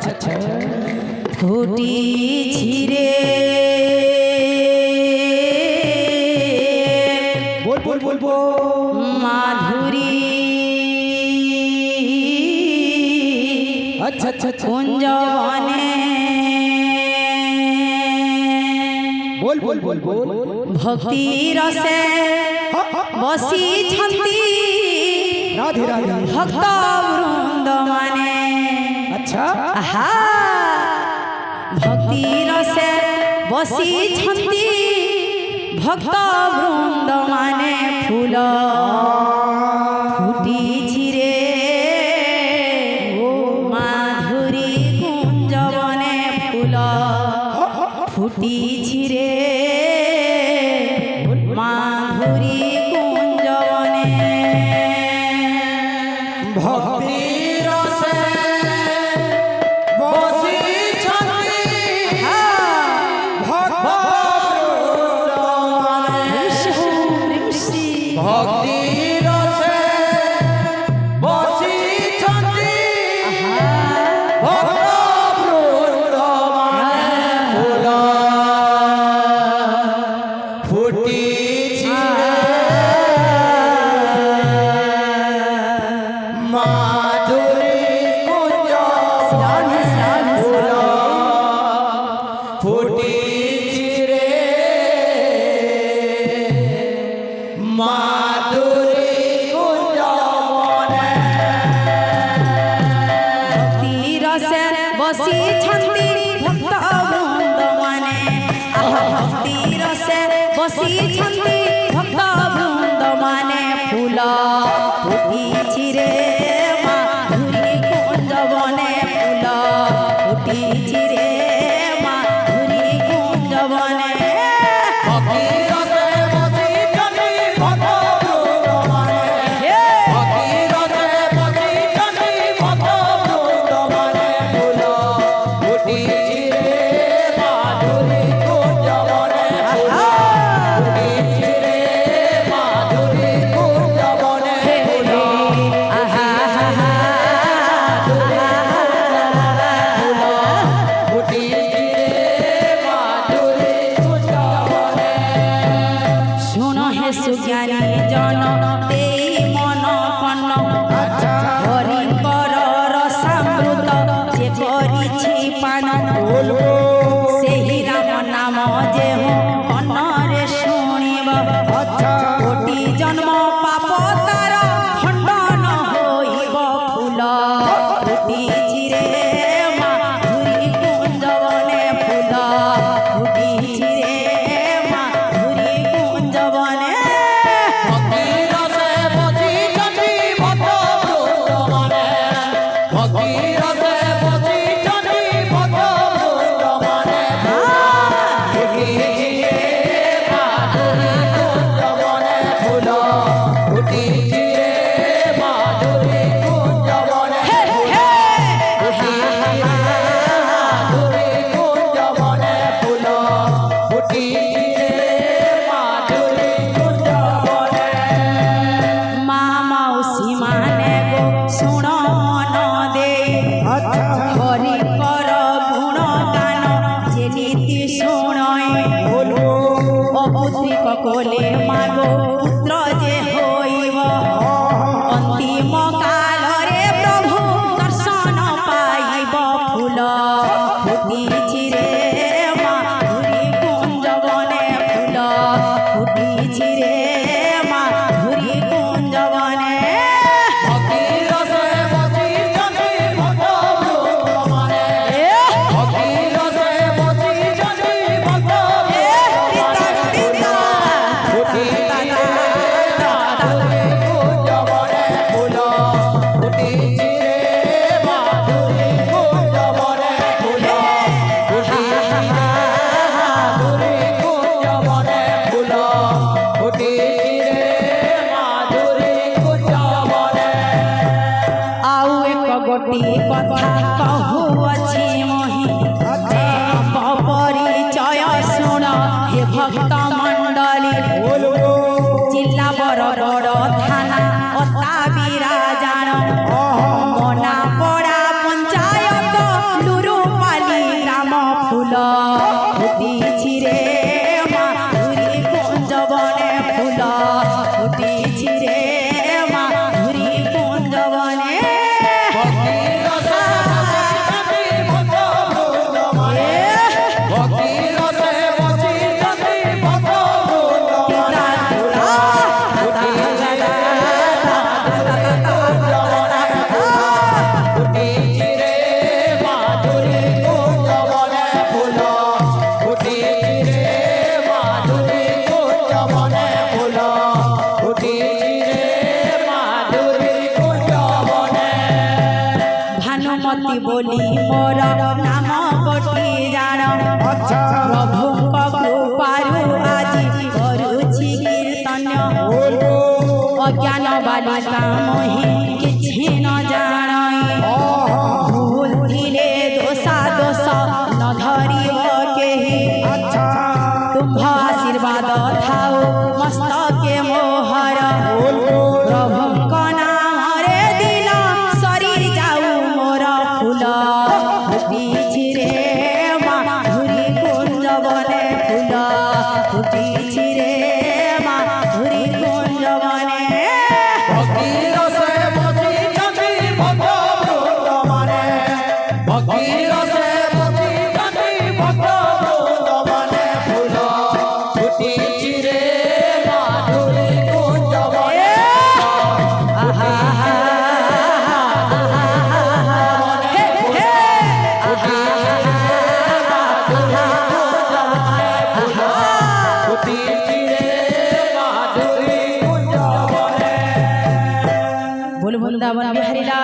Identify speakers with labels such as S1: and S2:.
S1: अच्छा अच्छा
S2: ফুটি ছিরে
S1: बोल बोल बोल बोल
S2: माधुरी
S1: अच्छा अच्छा अच्छा
S2: कुंजवने
S1: बोल बोल बोल बोल
S2: भक्ति रसे बसी छंती
S1: राधे राधे
S2: भक्त वृंद माने
S1: अच्छा
S2: आहा भक्ति रसे बसी छंती भक्त वृंद माने फूल फुटी छिरे माधुरी कुंजवने फूल फुटी छिरे माधुरी कुंजवने
S1: भक्ति रसे बसी छंती भक्त भक्ति रसे बसी छंती भक्त वृंद फूल फुटी माधुरी कुंज फुटी चिरे माधुरी कुंज
S2: भक्ति रसे बसी छंती भक्त वृंद माने आहा भक्ति रसे बसी छंती भक्त वृंद माने फूल फुटी छिरे माधुरी कुंजवने फूल फुटी छिरे माधुरी कुंजवने
S1: भक्ति रसे बसी छंती भक्त वृंद माने भक्ति रसे बसी छंती भक्त वृंद माने फूल फुटी चिरे माधुरी कुंज बने फुटी चिरे माधुरी कुंज बने
S2: आहा
S1: फुटी चिरे माधुरी कुंज बने
S2: सुनो हे सुज्ञानी जन तेई मन कन्न हरिकर रसामृत जे करिछि पान सेहि राम नाम जे हो कन्नरे शुणिब कोटि जन्म पाप तार खंडन होइब फूल फुटी छिरे माधुरी कुंजवने फूल फुटी छिरे माधुरी कुंजवने
S1: भक्ति रसे बसी छंती भक्त वृंद माने भक्ति रसे बसी छंती भक्त वृंद माने फुटी चिरे माधुरी कुंज बने फूल फुटी चिरे माधुरी कुंज बने फुटी चिरे माधुरी कुंज बने फूल फुटी चिरे माधुरी कुंज बने
S2: मा मौसी माने गो सुण मन दे हरि कर गुण गान जे नीति शुणय अपुत्रिक कोले मागो पुत्र जे होइब अंतिम काल रे प्रभु दर्शन पाइब फूल फुटी छिरे माधुरी कुंजवने फूल फुटी छिरे माधुरी कुंजवने
S1: भक्ति रसे बसी छंती भक्त वृंद माने भक्ति रसे बसी छंती भक्त वृंद माने फुटी चिरे माधुरी कुंज बने फूल फुटी चिरे माधुरी कुंज बने फूल फुटी चिरे माधुरी कुंज बने फूल फुटी चिरे माधुरी कुंज बने
S2: आउ एक गोटी कथा कहुअछि मोहि परिचय शुण हे भक्त मंडली जिला बरगड़ थाना अता बिराजान मना पड़ा पंचायत लुई
S1: রসে বসি যদি ভক্ত বৃন্দমানে ভক্তি রসে বসি যদি ভক্ত
S2: ভানুমতি বলি মোর নাম কোটি জাণ প্রভুଙ୍କ কৃপাରୁ আজি କରୁଛି কীর্তন অজ্ঞান বালিকা মোহি କିଛି ନ ଜାଣଇ ভুল ଥିଲେ দোষা দোষ ন ধরিব কেহি তুম্ভ আশীর্বাদ থাও মস্তকে মোহর প্রভুଙ୍କ নামରେ ଦିନ ସରି ଯାଉ ମୋର ଫୁଲ ଫୁଟିଛି ରେ ମାଧୁରୀ କୁଞ୍ଜ ବନେ ଫୁଲ ଫୁଟିଛି ରେ ମାଧୁରୀ କୁଞ୍ଜ ବନେ
S1: ভক্তি রসে বসি যদি ভক্ত বৃন্দমানে ভক্তি রসে বসি যদি ভক্ত বৃন্দমানে ফুল ফুটিছি রে মাধুরী কুঞ্জ বনে ফুটিছি রে মাধুরী কুঞ্জ বনে
S2: बोल वृंदावन बिहारी लाल